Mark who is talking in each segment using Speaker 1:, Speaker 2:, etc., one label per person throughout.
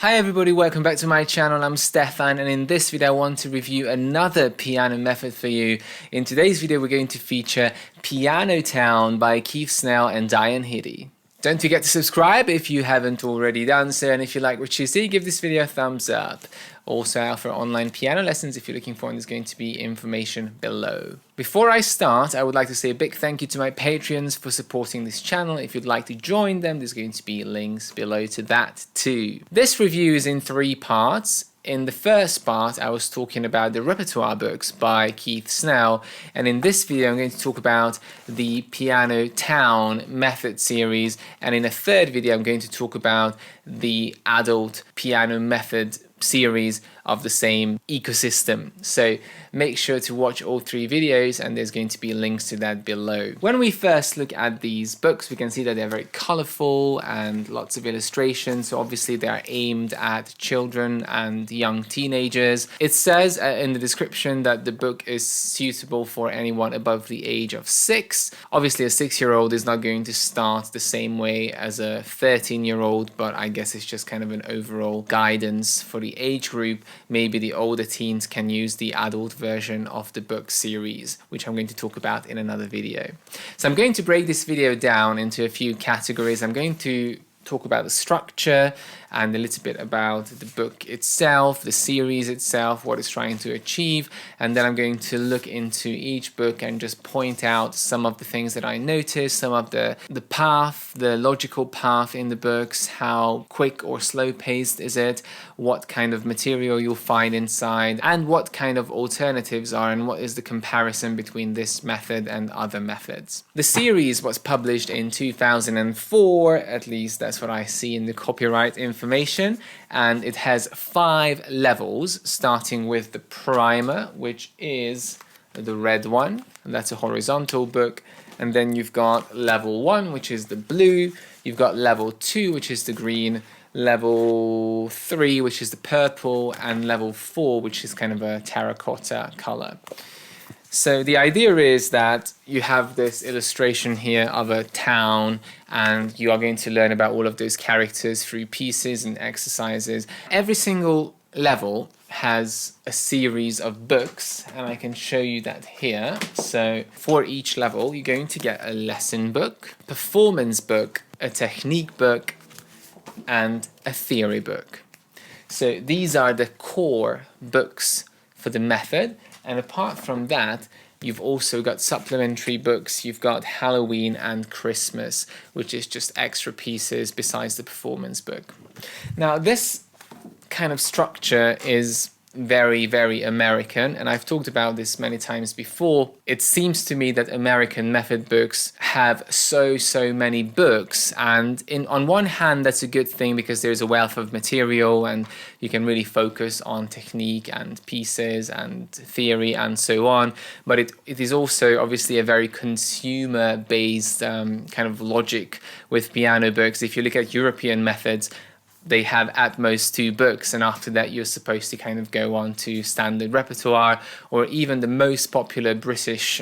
Speaker 1: Hi everybody, welcome back to my channel. I'm Stefan, and in this video I want to review another piano method for you. In today's video we're going to feature Piano Town by Snell and Diane Hidy. Don't forget to subscribe if you haven't already done so, and if you like what you see, give this video a thumbs up. Also, I offer online piano lessons if you're looking for one. There's going to be information below. Before I start, I would like to say a big thank you to my Patreons for supporting this channel. If you'd like to join them, there's going to be links below to that too. This review is in 3 parts. In the first part, I was talking about the Repertoire books by Snell, and in this video, I'm going to talk about the Piano Town method series, and in a third video, I'm going to talk about the adult piano method series of the same ecosystem. So make sure to watch all 3 videos, and there's going to be links to that below. When we first look at these books, we can see that they're very colorful and lots of illustrations. So obviously they are aimed at children and young teenagers. It says in the description that the book is suitable for anyone above the age of 6. Obviously a 6-year-old is not going to start the same way as a 13-year-old, but I guess it's just kind of an overall guidance for the age group. Maybe the older teens can use the adult version of the book series, which I'm going to talk about in another video. So I'm going to break this video down into a few categories. I'm going to talk about the structure and a little bit about the book itself, the series itself, what it's trying to achieve, and then I'm going to look into each book and just point out some of the things that I noticed, some of the path, the logical path in the books, how quick or slow paced is it, what kind of material you'll find inside, and what kind of alternatives are, and what is the comparison between this method and other methods. The series was published in 2004, at least that's what I see in the copyright information, and it has 5 levels, starting with the primer, which is the red one, and that's a horizontal book, and then you've got level 1, which is the blue, you've got level 2, which is the green, level 3, which is the purple, and level 4, which is kind of a terracotta color. So the idea is that you have this illustration here of a town, and you are going to learn about all of those characters through pieces and exercises. Every single level has a series of books, and I can show you that here. So for each level, you're going to get a lesson book, performance book, a technique book, and a theory book. So these are the core books for the method. And apart from that, you've also got supplementary books. You've got Halloween and Christmas, which is just extra pieces besides the performance book. Now, this kind of structure is very, very American, and I've talked about this many times before. It seems to me that American method books have so many books, and on one hand that's a good thing because there's a wealth of material and you can really focus on technique and pieces and theory and so on, but it is also obviously a very consumer based kind of logic with piano books. If you look at European methods, they have at most 2 books, and after that you're supposed to kind of go on to standard repertoire, or even the most popular British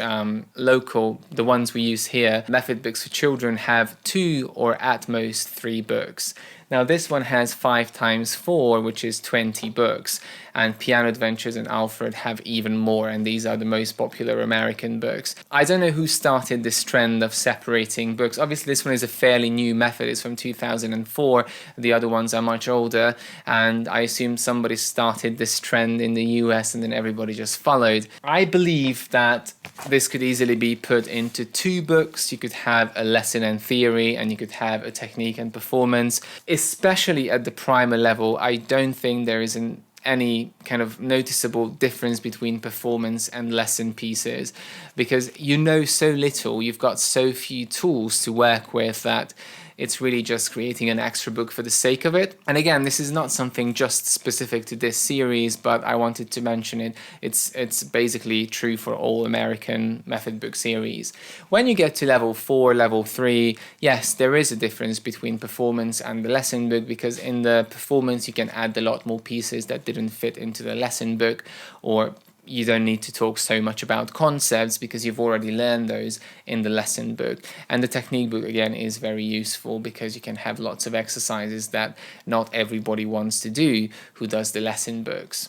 Speaker 1: local, the ones we use here, method books for children have 2 or at most 3 books. Now this one has 5 times 4, which is 20 books, and Piano Adventures and Alfred have even more, and these are the most popular American books. I don't know who started this trend of separating books. Obviously this one is a fairly new method, it's from 2004, the other ones are much older, and I assume somebody started this trend in the US and then everybody just followed. I believe that this could easily be put into 2 books. You could have a lesson and theory, and you could have a technique and performance. Especially at the primer level, I don't think there is any kind of noticeable difference between performance and lesson pieces, because you know so little, you've got so few tools to work with that it's really just creating an extra book for the sake of it. And again, this is not something just specific to this series, but I wanted to mention it. It's basically true for all American method book series. When you get to level 4, level 3, yes, there is a difference between performance and the lesson book, because in the performance you can add a lot more pieces that didn't fit into the lesson book, or you don't need to talk so much about concepts because you've already learned those in the lesson book. And the technique book, again, is very useful because you can have lots of exercises that not everybody wants to do who does the lesson books.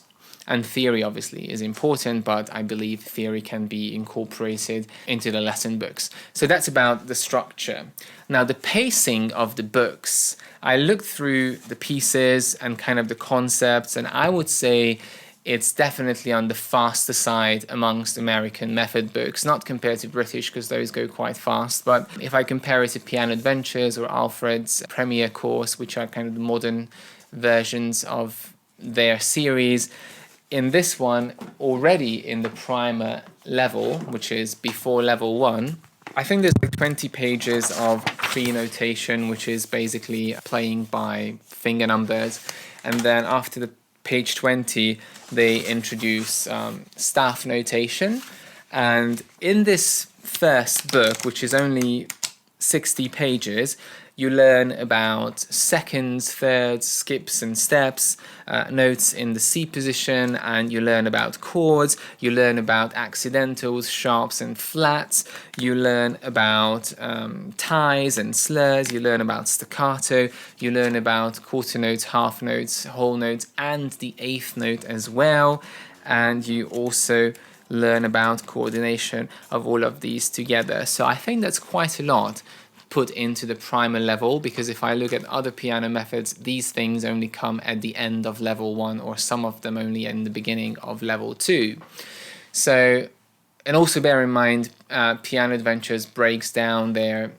Speaker 1: And theory obviously is important, but I believe theory can be incorporated into the lesson books. So that's about the structure. Now, the pacing of the books, I looked through the pieces and kind of the concepts, and I would say it's definitely on the faster side amongst American method books, not compared to British because those go quite fast. But if I compare it to Piano Adventures or Alfred's Premier course, which are kind of the modern versions of their series, in this one, already in the primer level, which is before level 1, I think there's like 20 pages of pre-notation, which is basically playing by finger numbers. And then after the page 20, they introduce staff notation. And in this first book, which is only 60 pages, you learn about seconds, thirds, skips and steps, notes in the C position, and you learn about chords, you learn about accidentals, sharps and flats, you learn about ties and slurs, you learn about staccato, you learn about quarter notes, half notes, whole notes, and the eighth note as well, and you also learn about coordination of all of these together. So I think that's quite a lot put into the primer level, because if I look at other piano methods, these things only come at the end of level 1, or some of them only in the beginning of level 2. So, and also bear in mind, Piano Adventures breaks down their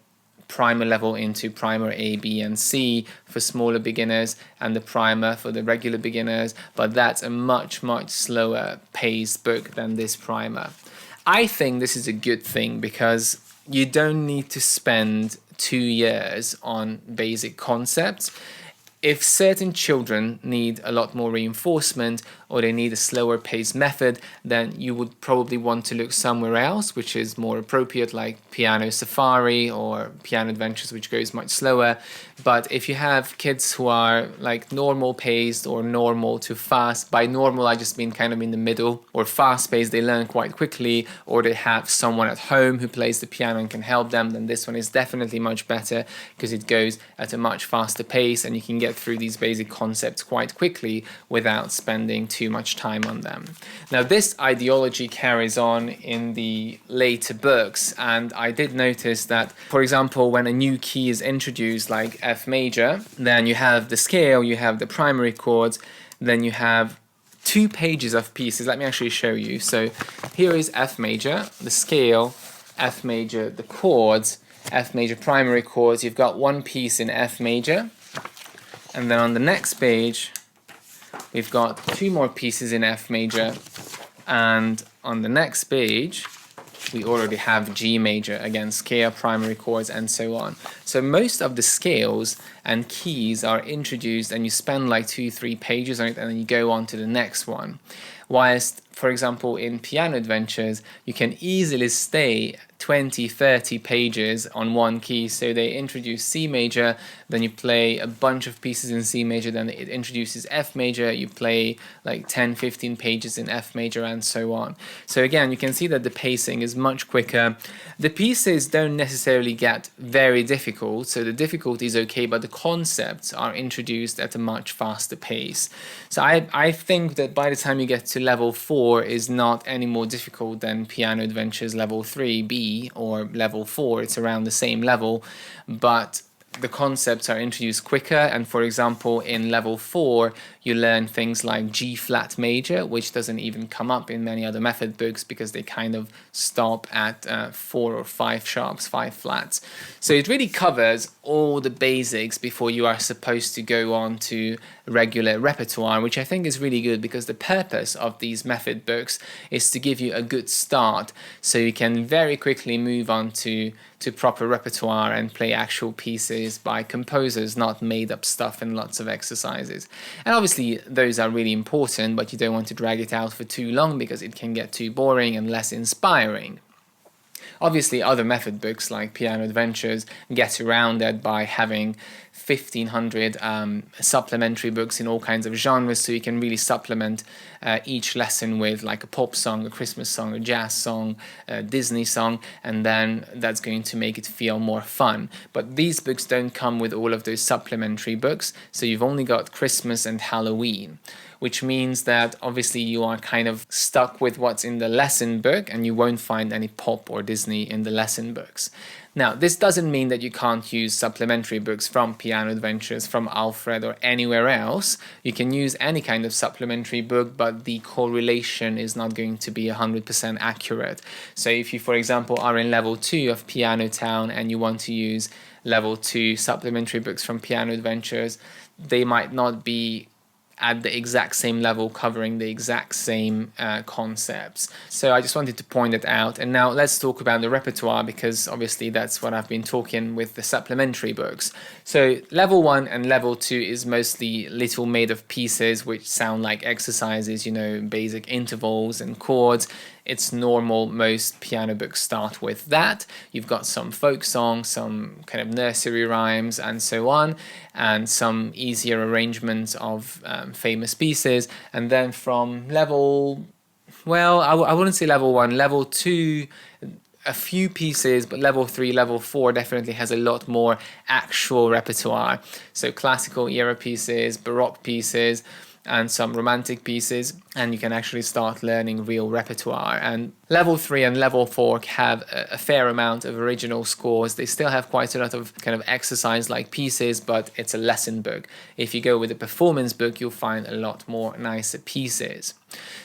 Speaker 1: primer level into primer A, B and C for smaller beginners, and the primer for the regular beginners, but that's a much slower paced book than this primer. I think this is a good thing because you don't need to spend 2 years on basic concepts. If certain children need a lot more reinforcement or they need a slower paced method, then you would probably want to look somewhere else, which is more appropriate, like Piano Safari or Piano Adventures, which goes much slower. But if you have kids who are like normal paced or normal to fast, by normal I just mean kind of in the middle, or fast paced, they learn quite quickly, or they have someone at home who plays the piano and can help them, then this one is definitely much better because it goes at a much faster pace and you can get through these basic concepts quite quickly without spending too much time on them. Now, this ideology carries on in the later books, and I did notice that, for example, when a new key is introduced like F major, then you have the scale, you have the primary chords, then you have 2 pages of pieces. Let me actually show you. So here is F major, the scale, F major, the chords, F major primary chords. You've got 1 piece in F major, and then on the next page we've got 2 more pieces in F major, and on the next page we already have G major, again scale, primary chords and so on. So most of the scales and keys are introduced and you spend like 2-3 pages on it and then you go on to the next one. Whilst, for example, in Piano Adventures, you can easily stay 20-30 pages on 1 key. So they introduce C major, then you play a bunch of pieces in C major, then it introduces F major, you play like 10-15 pages in F major and so on. So again, you can see that the pacing is much quicker. The pieces don't necessarily get very difficult, so the difficulty is okay, but the concepts are introduced at a much faster pace. So I think that by the time you get to level 4 is not any more difficult than Piano Adventures level 3B or level 4. It's around the same level, but the concepts are introduced quicker. And for example, in level 4 you learn things like G flat major, which doesn't even come up in many other method books because they kind of stop at 4 or 5 sharps, 5 flats. So it really covers all the basics before you are supposed to go on to regular repertoire, which I think is really good because the purpose of these method books is to give you a good start so you can very quickly move on to proper repertoire and play actual pieces by composers, not made up stuff and lots of exercises. And obviously those are really important, but you don't want to drag it out for too long because it can get too boring and less inspiring. Obviously, other method books like Piano Adventures get around that by having 1,500 supplementary books in all kinds of genres, so you can really supplement each lesson with like a pop song, a Christmas song, a jazz song, a Disney song, and then that's going to make it feel more fun. But these books don't come with all of those supplementary books, so you've only got Christmas and Halloween, which means that obviously you are kind of stuck with what's in the lesson book, and you won't find any pop or Disney in the lesson books. Now, this doesn't mean that you can't use supplementary books from Piano Adventures, from Alfred, or anywhere else. You can use any kind of supplementary book, but the correlation is not going to be 100% accurate. So if you, for example, are in level 2 of Piano Town and you want to use level 2 supplementary books from Piano Adventures, they might not be at the exact same level, covering the exact same concepts. So I just wanted to point that out. And now let's talk about the repertoire, because obviously that's what I've been talking with the supplementary books. So level 1 and level 2 is mostly little made of pieces which sound like exercises, you know, basic intervals and chords. It's normal, most piano books start with that. You've got some folk songs, some kind of nursery rhymes and so on, and some easier arrangements of famous pieces. And then from level, well, I wouldn't say level 1, level 2, a few pieces, but level 3, level 4 definitely has a lot more actual repertoire. So classical era pieces, Baroque pieces, and some romantic pieces, and you can actually start learning real repertoire. And level 3 and level 4 have a fair amount of original scores. They still have quite a lot of kind of exercise-like pieces, but it's a lesson book. If you go with a performance book, you'll find a lot more nicer pieces.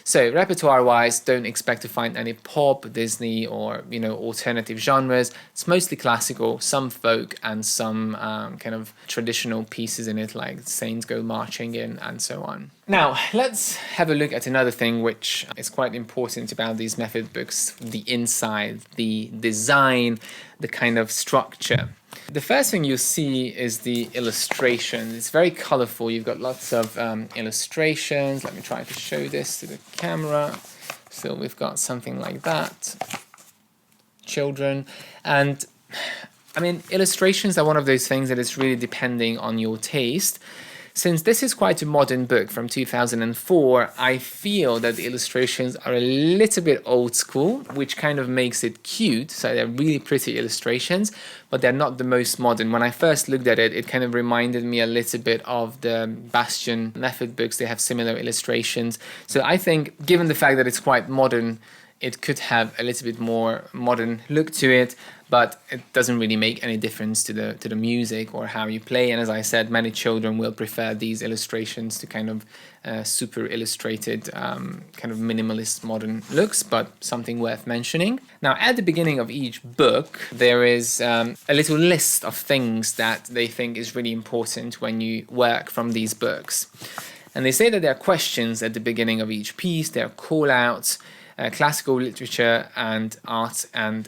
Speaker 1: So repertoire-wise, don't expect to find any pop, Disney, or, you know, alternative genres. It's mostly classical, some folk, and some kind of traditional pieces in it, like Saints Go Marching In and so on. Now, let's have a look at another thing which is quite important about these method books: the inside, the design, the kind of structure. The first thing you see is the illustration. It's very colorful. You've got lots of illustrations. Let me try to show this to the camera. So we've got something like that. Children. And I mean, illustrations are one of those things that is really depending on your taste. Since this is quite a modern book from 2004, I feel that the illustrations are a little bit old school, which kind of makes it cute. So they're really pretty illustrations, but they're not the most modern. When I first looked at it, it kind of reminded me a little bit of the Bastian method books. They have similar illustrations. So I think, given the fact that it's quite modern, it could have a little bit more modern look to it, but it doesn't really make any difference to the music or how you play. And as I said, many children will prefer these illustrations to kind of super illustrated, kind of minimalist modern looks, but something worth mentioning. Now, at the beginning of each book, there is a little list of things that they think is really important when you work from these books. And they say that there are questions at the beginning of each piece, there are call-outs, classical literature and art and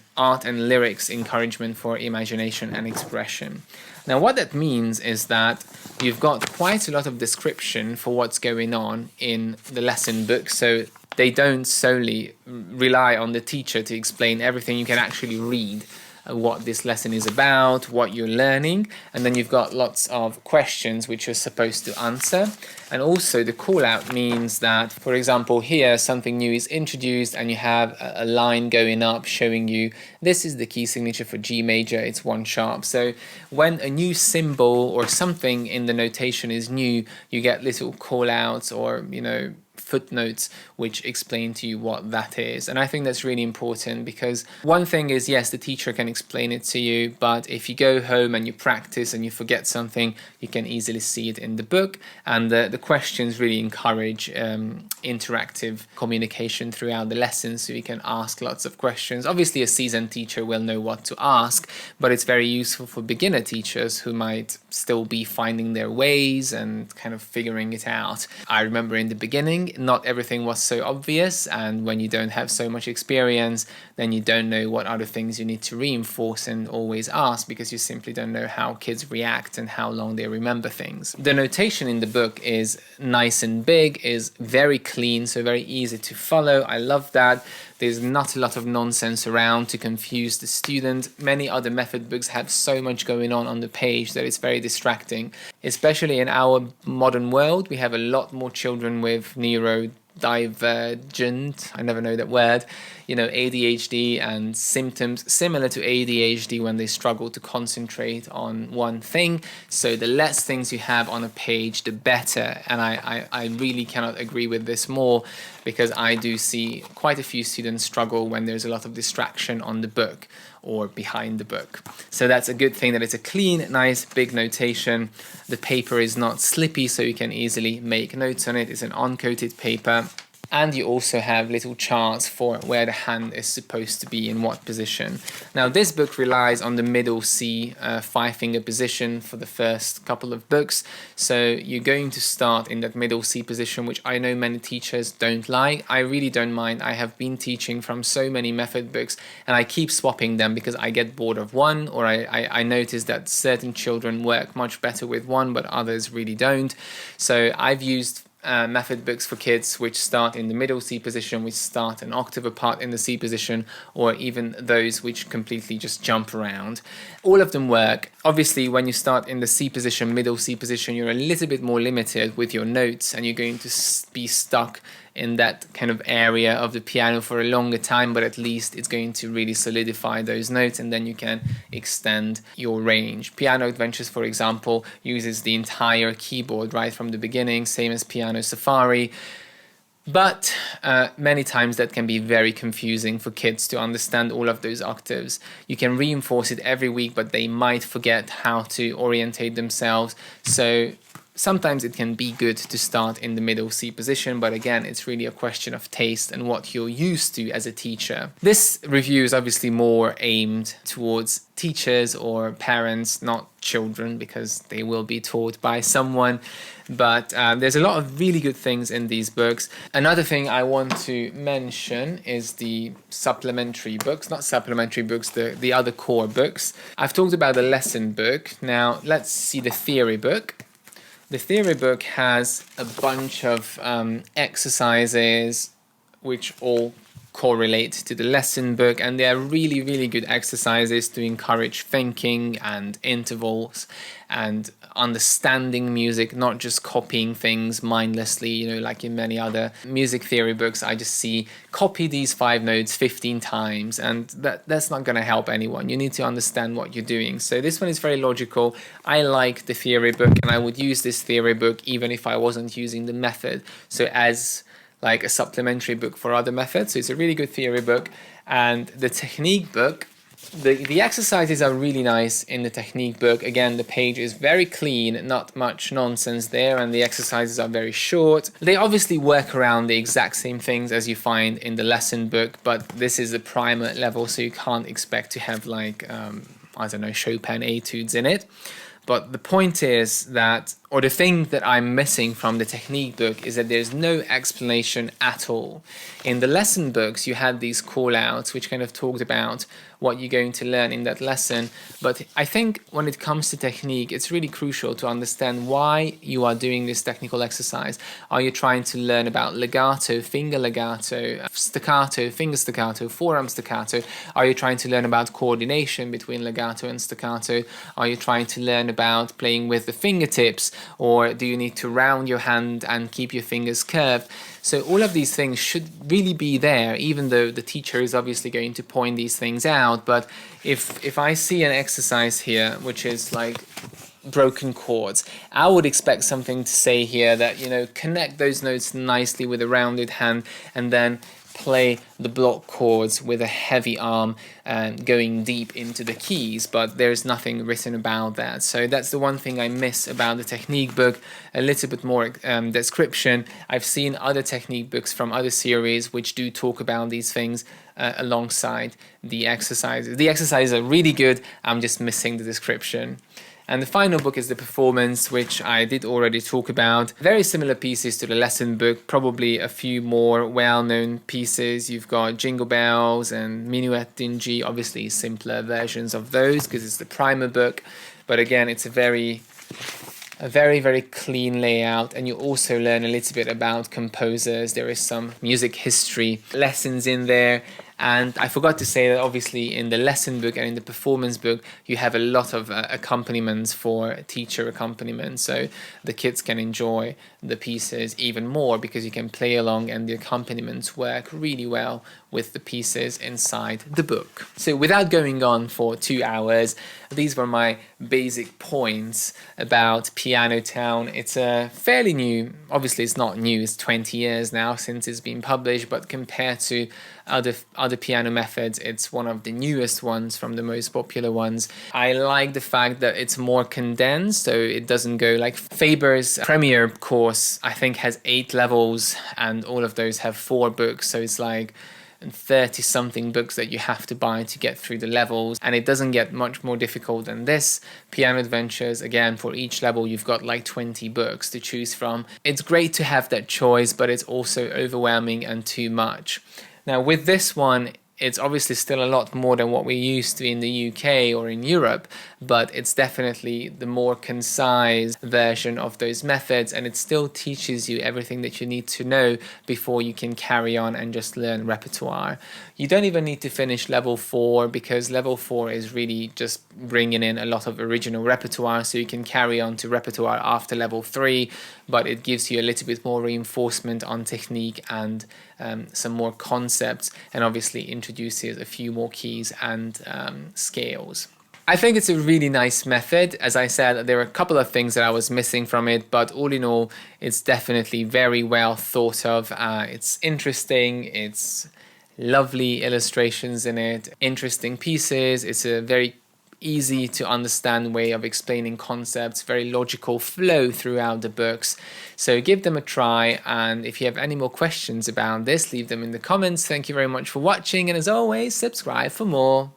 Speaker 1: lyrics encouragement for imagination and expression. Now, what that means is that you've got quite a lot of description for what's going on in the lesson book, so they don't solely rely on the teacher to explain everything. You can actually read what this lesson is about, what you're learning, and then you've got lots of questions which you're supposed to answer. And also the call out means that, for example, here something new is introduced and you have a line going up showing you this is the key signature for G major, it's 1 sharp. So when a new symbol or something in the notation is new, you get little call outs or, you know, footnotes which explain to you what that is. And I think that's really important, because one thing is, yes, the teacher can explain it to you, but if you go home and you practice and you forget something, you can easily see it in the book. And the questions really encourage interactive communication throughout the lesson, so you can ask lots of questions. Obviously a seasoned teacher will know what to ask, but it's very useful for beginner teachers who might still be finding their ways and kind of figuring it out. I remember in the beginning, not everything was so obvious, and when you don't have so much experience, then you don't know what other things you need to reinforce and always ask, because you simply don't know how kids react and how long they remember things. The notation in the book is nice and big, is very clean, so very easy to follow. I love that. There's not a lot of nonsense around to confuse the student. Many other method books have so much going on the page that it's very distracting. Especially in our modern world, we have a lot more children with neurodivergent, I never know that word, ADHD and symptoms similar to ADHD when they struggle to concentrate on one thing. So the less things you have on a page, the better. And I really cannot agree with this more, because I do see quite a few students struggle when there's a lot of distraction on the book or behind the book. So that's a good thing that it's a clean, nice, big notation. The paper is not slippy, so you can easily make notes on it. It's an uncoated paper. And you also have little charts for where the hand is supposed to be in what position. Now, this book relies on the middle C 5-finger position for the first couple of books. So you're going to start in that middle C position, which I know many teachers don't like. I really don't mind. I have been teaching from so many method books, and I keep swapping them because I get bored of one, or I notice that certain children work much better with one, but others really don't. So I've used method books for kids which start in the middle C position, which start an octave apart in the C position, or even those which completely just jump around. All of them work. Obviously, when you start in the C position, middle C position, you're a little bit more limited with your notes, and you're going to be stuck in that kind of area of the piano for a longer time, but at least it's going to really solidify those notes, and then you can extend your range. Piano Adventures, for example, uses the entire keyboard right from the beginning, same as Piano Safari. But many times that can be very confusing for kids to understand all of those octaves. You can reinforce it every week, but they might forget how to orientate themselves. So sometimes it can be good to start in the middle C position, but again, it's really a question of taste and what you're used to as a teacher. This review is obviously more aimed towards teachers or parents, not children, because they will be taught by someone. But there's a lot of really good things in these books. Another thing I want to mention is the supplementary books, not supplementary books, the other core books. I've talked about the lesson book. Now let's see the theory book. The theory book has a bunch of exercises which all correlate to the lesson book, and they are really, really good exercises to encourage thinking and intervals and understanding music, not just copying things mindlessly, like in many other music theory books. I just see copy these 5 notes 15 times, and that's not going to help anyone. You need to understand what you're doing. So this one is very logical. I like the theory book, and I would use this theory book even if I wasn't using the method, so as like a supplementary book for other methods. So it's a really good theory book. And the technique book, the exercises are really nice in the technique book. Again, the page is very clean, not much nonsense there, and the exercises are very short. They obviously work around the exact same things as you find in the lesson book, but this is the primer level, so you can't expect to have like, I don't know, Chopin etudes in it. But the point is that, or the thing that I'm missing from the technique book, is that there's no explanation at all. In the lesson books, you had these call-outs which kind of talked about what you're going to learn in that lesson. But I think when it comes to technique, it's really crucial to understand why you are doing this technical exercise. Are you trying to learn about legato, finger legato, staccato, finger staccato, forearm staccato? Are you trying to learn about coordination between legato and staccato? Are you trying to learn about playing with the fingertips, or do you need to round your hand and keep your fingers curved? So all of these things should really be there, even though the teacher is obviously going to point these things out. But if I see an exercise here which is like broken chords, I would expect something to say here that, connect those notes nicely with a rounded hand, and then play the block chords with a heavy arm going deep into the keys, but there's nothing written about that. So that's the one thing I miss about the technique book, a little bit more description. I've seen other technique books from other series which do talk about these things alongside the exercises. The exercises are really good, I'm just missing the description. And the final book is the performance, which I did already talk about. Very similar pieces to the lesson book, probably a few more well-known pieces. You've got Jingle Bells and Minuet in G, obviously simpler versions of those because it's the primer book. But again, it's a very A very, very clean layout, and you also learn a little bit about composers. There is some music history lessons in there. And I forgot to say that obviously in the lesson book and in the performance book, you have a lot of accompaniments for teacher accompaniment. So the kids can enjoy the pieces even more because you can play along and the accompaniments work really well with the pieces inside the book. So without going on for 2 hours, these were my basic points about Piano Town. It's a fairly new, obviously it's not new, it's 20 years now since it's been published, but compared to other piano methods, it's one of the newest ones from the most popular ones. I like the fact that it's more condensed, so it doesn't go like Faber's Premier course, I think has 8 levels and all of those have 4 books, so it's like 30 something books that you have to buy to get through the levels, and it doesn't get much more difficult than this. Piano Adventures, again, for each level you've got like 20 books to choose from. It's great to have that choice, but it's also overwhelming and too much. Now with this one, it's obviously still a lot more than what we're used to in the UK or in Europe, but it's definitely the more concise version of those methods, and it still teaches you everything that you need to know before you can carry on and just learn repertoire. You don't even need to finish level 4 because level 4 is really just bringing in a lot of original repertoire, so you can carry on to repertoire after level 3, but it gives you a little bit more reinforcement on technique and some more concepts, and obviously introduces a few more keys and scales. I think it's a really nice method. As I said, there are a couple of things that I was missing from it, but all in all, it's definitely very well thought of. It's interesting, it's lovely illustrations in it, interesting pieces. It's a very easy to understand way of explaining concepts, very logical flow throughout the books. So give them a try, and if you have any more questions about this, leave them in the comments. Thank you very much for watching, and as always, subscribe for more.